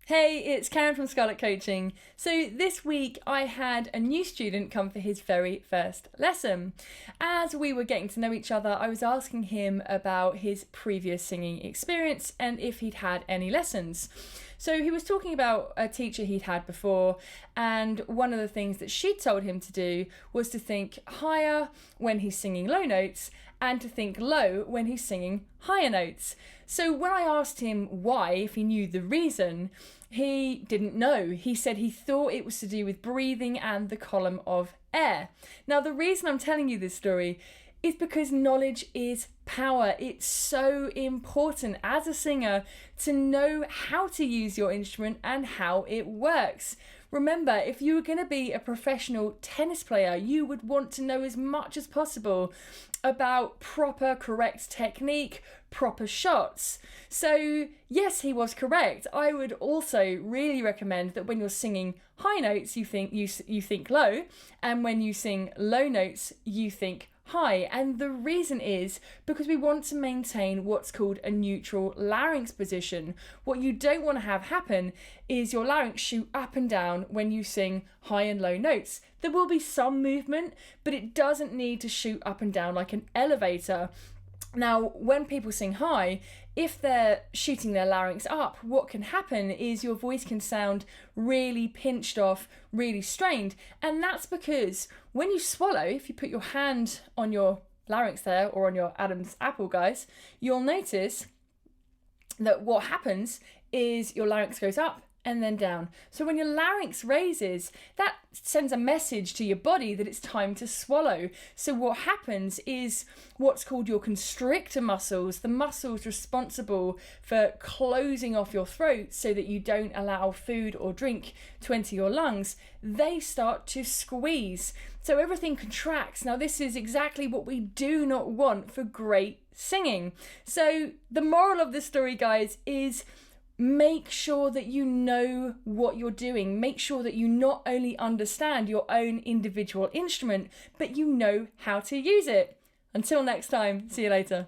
Hey, it's Karen from Scarlette Coaching. So this week I had a new student come for his very first lesson. As we were getting to know each other, I was asking him about his previous singing experience and if he'd had any lessons. So he was talking about a teacher he'd had before, and one of the things that she told him to do was to think higher when he's singing low notes and to think low when he's singing higher notes. So when I asked him why, if he knew the reason, he didn't know. He said he thought it was to do with breathing and the column of air. Now, the reason I'm telling you this story is because knowledge is power. It's so important as a singer to know how to use your instrument and how it works. Remember, if you were going to be a professional tennis player, you would want to know as much as possible about proper, correct technique, proper shots. So yes, he was correct. I would also really recommend that when you're singing high notes, you think low, and when you sing low notes, you think high. And the reason is because we want to maintain what's called a neutral larynx position. What you don't want to have happen is your larynx shoot up and down when you sing high and low notes. There will be some movement, but it doesn't need to shoot up and down like an elevator. Now, when people sing high, if they're shooting their larynx up, what can happen is your voice can sound really pinched off, really strained. And that's because when you swallow, if you put your hand on your larynx there or on your Adam's apple, guys, you'll notice that what happens is your larynx goes up and then down. So when your larynx raises, that sends a message to your body that it's time to swallow. So what happens is what's called your constrictor muscles, the muscles responsible for closing off your throat so that you don't allow food or drink to enter your lungs, they start to squeeze. So everything contracts. Now this is exactly what we do not want for great singing. So the moral of the story, guys, is make sure that you know what you're doing. Make sure that you not only understand your own individual instrument, but you know how to use it. Until next time, see you later.